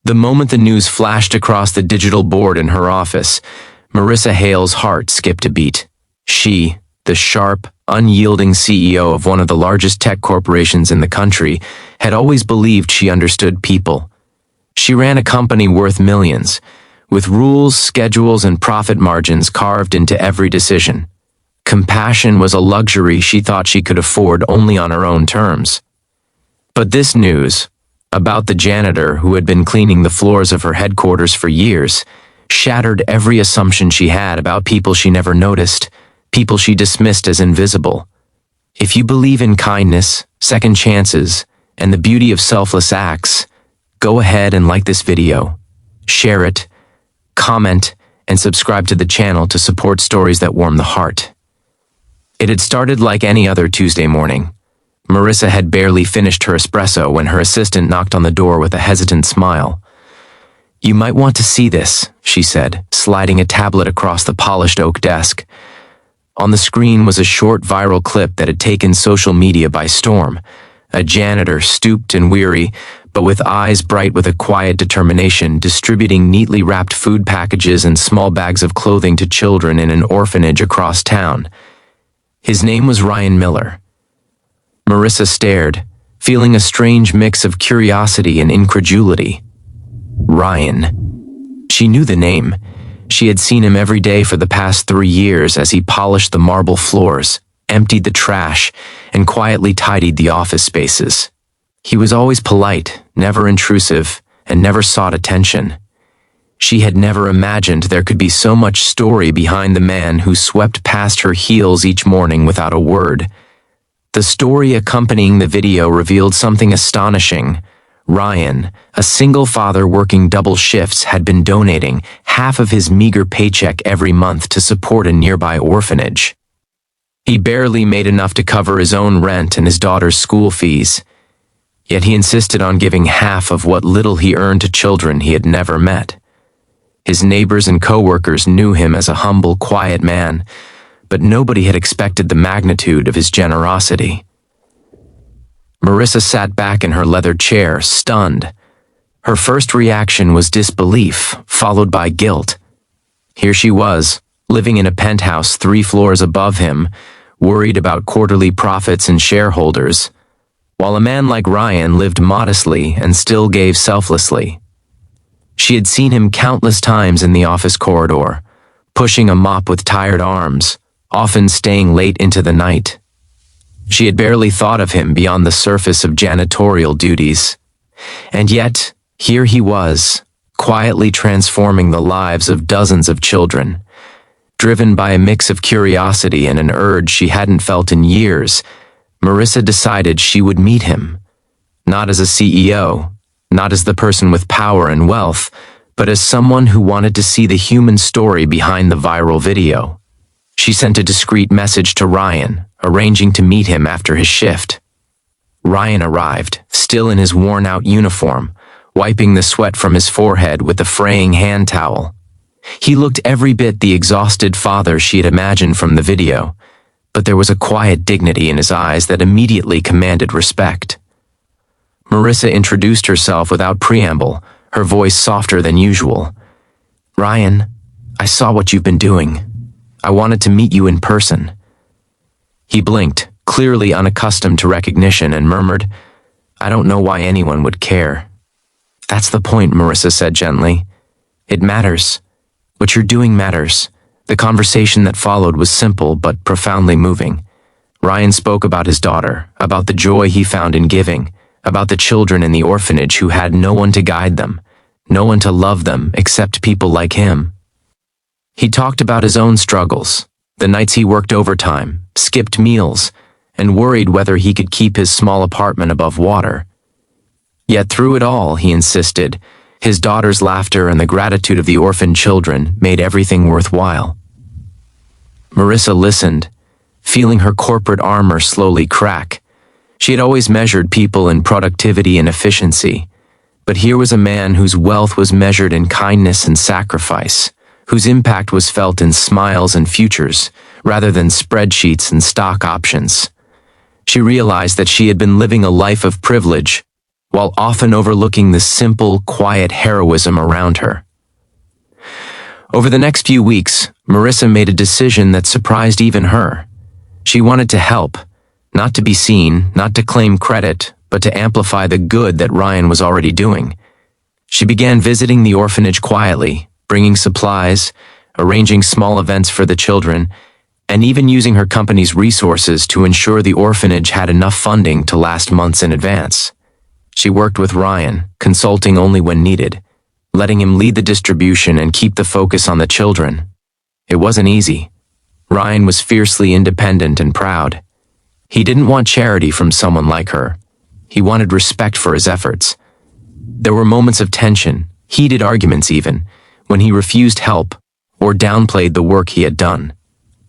The moment the news flashed across the digital board in her office, Marissa Hale's heart skipped a beat. She, the sharp, unyielding CEO of one of the largest tech corporations in the country, had always believed she understood people. She ran a company worth millions, with rules, schedules, and profit margins carved into every decision. Compassion was a luxury she thought she could afford only on her own terms. But this news, about the janitor who had been cleaning the floors of her headquarters for years, shattered every assumption she had about people she never noticed, people she dismissed as invisible. If you believe in kindness, second chances, and the beauty of selfless acts, go ahead and like this video, share it, comment, and subscribe to the channel to support stories that warm the heart. It had started like any other Tuesday morning. Marissa had barely finished her espresso when her assistant knocked on the door with a hesitant smile. "You might want to see this," she said, sliding a tablet across the polished oak desk. On the screen was a short viral clip that had taken social media by storm. A janitor, stooped and weary, but with eyes bright with a quiet determination, distributing neatly wrapped food packages and small bags of clothing to children in an orphanage across town. His name was Ryan Miller. Marissa stared, feeling a strange mix of curiosity and incredulity. Ryan. She knew the name. She had seen him every day for the past 3 years as he polished the marble floors, emptied the trash, and quietly tidied the office spaces. He was always polite, never intrusive, and never sought attention. She had never imagined there could be so much story behind the man who swept past her heels each morning without a word. The story accompanying the video revealed something astonishing. Ryan, a single father working double shifts, had been donating half of his meager paycheck every month to support a nearby orphanage. He barely made enough to cover his own rent and his daughter's school fees. Yet he insisted on giving half of what little he earned to children he had never met. His neighbors and coworkers knew him as a humble, quiet man, but nobody had expected the magnitude of his generosity. Marissa sat back in her leather chair, stunned. Her first reaction was disbelief, followed by guilt. Here she was, living in a penthouse 3 floors above him, worried about quarterly profits and shareholders, while a man like Ryan lived modestly and still gave selflessly. She had seen him countless times in the office corridor, pushing a mop with tired arms, often staying late into the night. She had barely thought of him beyond the surface of janitorial duties. And yet, here he was, quietly transforming the lives of dozens of children. Driven by a mix of curiosity and an urge she hadn't felt in years, Marissa decided she would meet him. Not as a CEO, not as the person with power and wealth, but as someone who wanted to see the human story behind the viral video. She sent a discreet message to Ryan, arranging to meet him after his shift. Ryan arrived, still in his worn-out uniform, wiping the sweat from his forehead with a fraying hand towel. He looked every bit the exhausted father she had imagined from the video, but there was a quiet dignity in his eyes that immediately commanded respect. Marissa introduced herself without preamble, her voice softer than usual. "Ryan, I saw what you've been doing. I wanted to meet you in person." He blinked, clearly unaccustomed to recognition, and murmured, "I don't know why anyone would care." "That's the point," Marissa said gently. "It matters. What you're doing matters." The conversation that followed was simple but profoundly moving. Ryan spoke about his daughter, about the joy he found in giving, about the children in the orphanage who had no one to guide them, no one to love them except people like him. He talked about his own struggles, the nights he worked overtime, skipped meals, and worried whether he could keep his small apartment above water. Yet through it all, he insisted, his daughter's laughter and the gratitude of the orphaned children made everything worthwhile. Marissa listened, feeling her corporate armor slowly crack. She had always measured people in productivity and efficiency, but here was a man whose wealth was measured in kindness and sacrifice, whose impact was felt in smiles and futures, rather than spreadsheets and stock options. She realized that she had been living a life of privilege, while often overlooking the simple, quiet heroism around her. Over the next few weeks, Marissa made a decision that surprised even her. She wanted to help, not to be seen, not to claim credit, but to amplify the good that Ryan was already doing. She began visiting the orphanage quietly, bringing supplies, arranging small events for the children, and even using her company's resources to ensure the orphanage had enough funding to last months in advance. She worked with Ryan, consulting only when needed, letting him lead the distribution and keep the focus on the children. It wasn't easy. Ryan was fiercely independent and proud. He didn't want charity from someone like her. He wanted respect for his efforts. There were moments of tension, heated arguments even, when he refused help or downplayed the work he had done.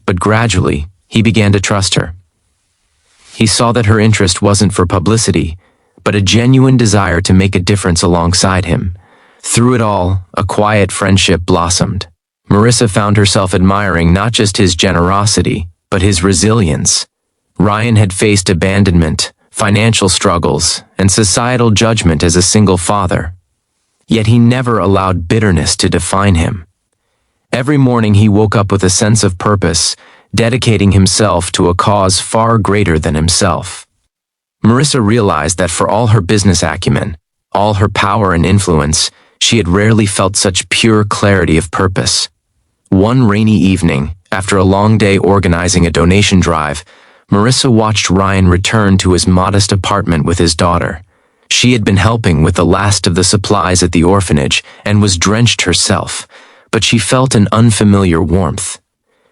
But gradually, he began to trust her. He saw that her interest wasn't for publicity, but a genuine desire to make a difference alongside him. Through it all, a quiet friendship blossomed. Marissa found herself admiring not just his generosity, but his resilience. Ryan had faced abandonment, financial struggles, and societal judgment as a single father. Yet he never allowed bitterness to define him. Every morning he woke up with a sense of purpose, dedicating himself to a cause far greater than himself. Marissa realized that for all her business acumen, all her power and influence, she had rarely felt such pure clarity of purpose. One rainy evening, after a long day organizing a donation drive, Marissa watched Ryan return to his modest apartment with his daughter. She had been helping with the last of the supplies at the orphanage and was drenched herself, but she felt an unfamiliar warmth.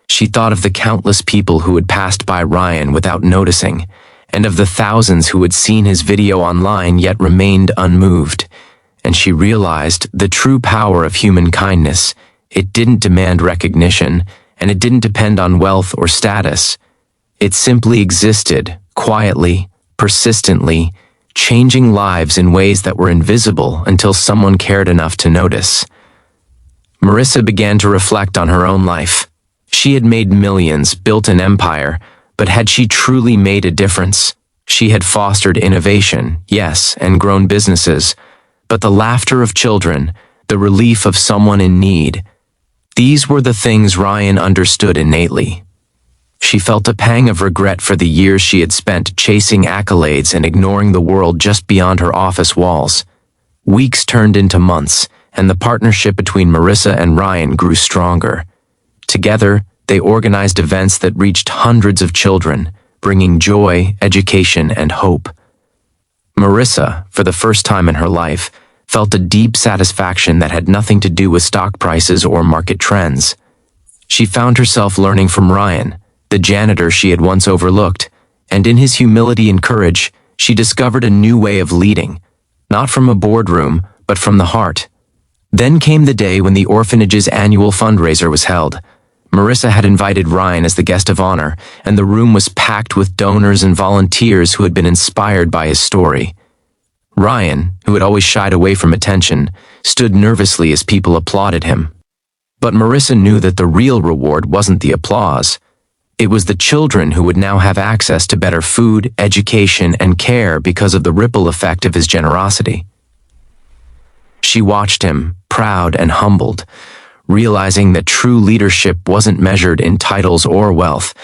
She thought of the countless people who had passed by Ryan without noticing, and of the thousands who had seen his video online yet remained unmoved. And she realized the true power of human kindness. It didn't demand recognition, and it didn't depend on wealth or status. It simply existed, quietly, persistently, changing lives in ways that were invisible until someone cared enough to notice. Marissa began to reflect on her own life. She had made millions, built an empire, but had she truly made a difference? She had fostered innovation, yes, and grown businesses, but the laughter of children, the relief of someone in need, these were the things Ryan understood innately. She felt a pang of regret for the years she had spent chasing accolades and ignoring the world just beyond her office walls. Weeks turned into months, and the partnership between Marissa and Ryan grew stronger. Together, they organized events that reached hundreds of children, bringing joy, education, and hope. Marissa, for the first time in her life, felt a deep satisfaction that had nothing to do with stock prices or market trends. She found herself learning from Ryan, the janitor she had once overlooked, and in his humility and courage, she discovered a new way of leading, not from a boardroom, but from the heart. Then came the day when the orphanage's annual fundraiser was held. Marissa had invited Ryan as the guest of honor, and the room was packed with donors and volunteers who had been inspired by his story. Ryan, who had always shied away from attention, stood nervously as people applauded him. But Marissa knew that the real reward wasn't the applause. It was the children who would now have access to better food, education, and care because of the ripple effect of his generosity. She watched him, proud and humbled, realizing that true leadership wasn't measured in titles or wealth.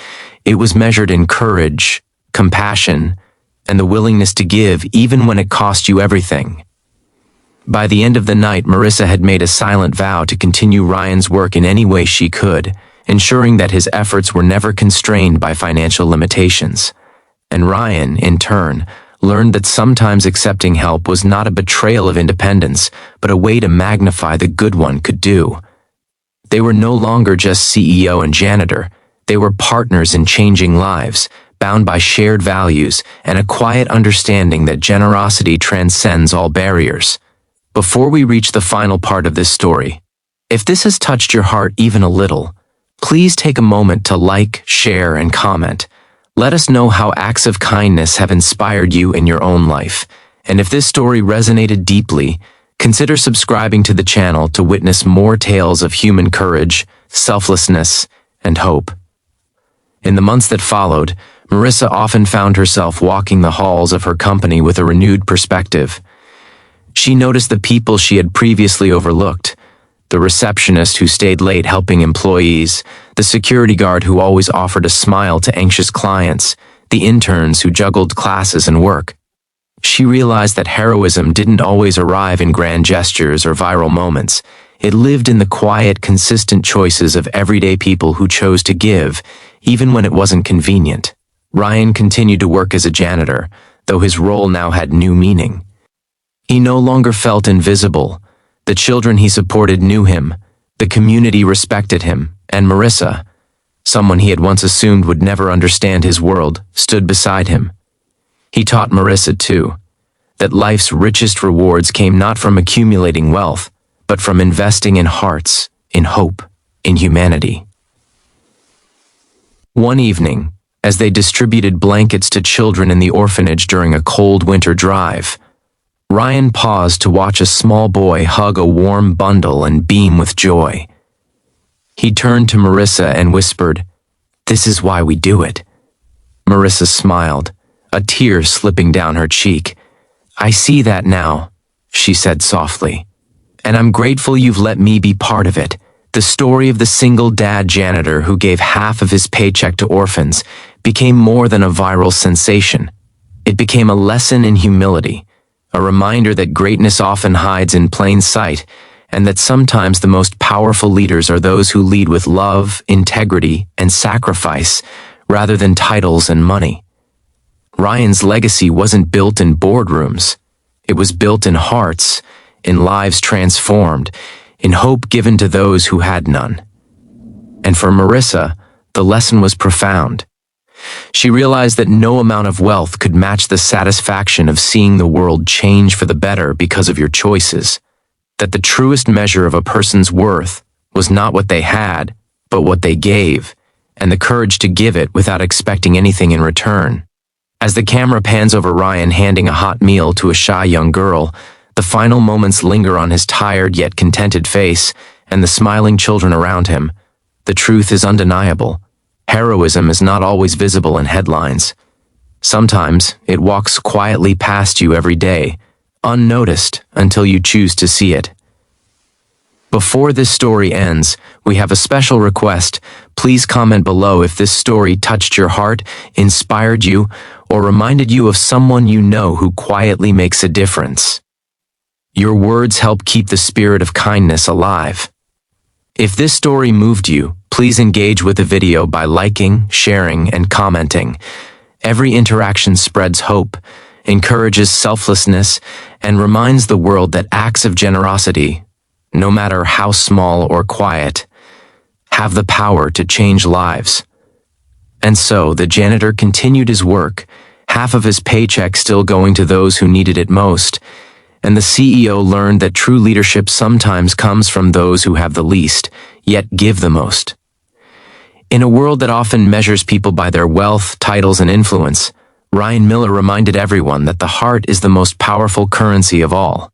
It was measured in courage, compassion, and the willingness to give even when it cost you everything. By the end of the night, Marissa had made a silent vow to continue Ryan's work in any way she could, ensuring that his efforts were never constrained by financial limitations. And Ryan, in turn, learned that sometimes accepting help was not a betrayal of independence, but a way to magnify the good one could do. They were no longer just CEO and janitor. They were partners in changing lives, bound by shared values and a quiet understanding that generosity transcends all barriers. Before we reach the final part of this story, if this has touched your heart even a little, please take a moment to like, share, and comment. Let us know how acts of kindness have inspired you in your own life. And if this story resonated deeply, consider subscribing to the channel to witness more tales of human courage, selflessness, and hope. In the months that followed, Marissa often found herself walking the halls of her company with a renewed perspective. She noticed the people she had previously overlooked: the receptionist who stayed late helping employees, the security guard who always offered a smile to anxious clients, the interns who juggled classes and work. She realized that heroism didn't always arrive in grand gestures or viral moments. It lived in the quiet, consistent choices of everyday people who chose to give, even when it wasn't convenient. Ryan continued to work as a janitor, though his role now had new meaning. He no longer felt invisible. The children he supported knew him, the community respected him, and Marissa, someone he had once assumed would never understand his world, stood beside him. He taught Marissa, too, that life's richest rewards came not from accumulating wealth, but from investing in hearts, in hope, in humanity. One evening, as they distributed blankets to children in the orphanage during a cold winter drive, Ryan paused to watch a small boy hug a warm bundle and beam with joy. He turned to Marissa and whispered, "This is why we do it." Marissa smiled, a tear slipping down her cheek. "I see that now," she said softly, "and I'm grateful you've let me be part of it." The story of the single dad janitor who gave half of his paycheck to orphans became more than a viral sensation. It became a lesson in humility, a reminder that greatness often hides in plain sight, and that sometimes the most powerful leaders are those who lead with love, integrity, and sacrifice, rather than titles and money. Ryan's legacy wasn't built in boardrooms. It was built in hearts, in lives transformed, in hope given to those who had none. And for Marissa, the lesson was profound. She realized that no amount of wealth could match the satisfaction of seeing the world change for the better because of your choices. That the truest measure of a person's worth was not what they had, but what they gave, and the courage to give it without expecting anything in return. As the camera pans over Ryan handing a hot meal to a shy young girl, the final moments linger on his tired yet contented face and the smiling children around him. The truth is undeniable. Heroism is not always visible in headlines. Sometimes it walks quietly past you every day, unnoticed until you choose to see it. Before this story ends, we have a special request. Please comment below if this story touched your heart, inspired you, or reminded you of someone you know who quietly makes a difference. Your words help keep the spirit of kindness alive. If this story moved you, please engage with the video by liking, sharing, and commenting. Every interaction spreads hope, encourages selflessness, and reminds the world that acts of generosity, no matter how small or quiet, have the power to change lives. And so the janitor continued his work, half of his paycheck still going to those who needed it most, and the CEO learned that true leadership sometimes comes from those who have the least, yet give the most. In a world that often measures people by their wealth, titles, and influence, Ryan Miller reminded everyone that the heart is the most powerful currency of all.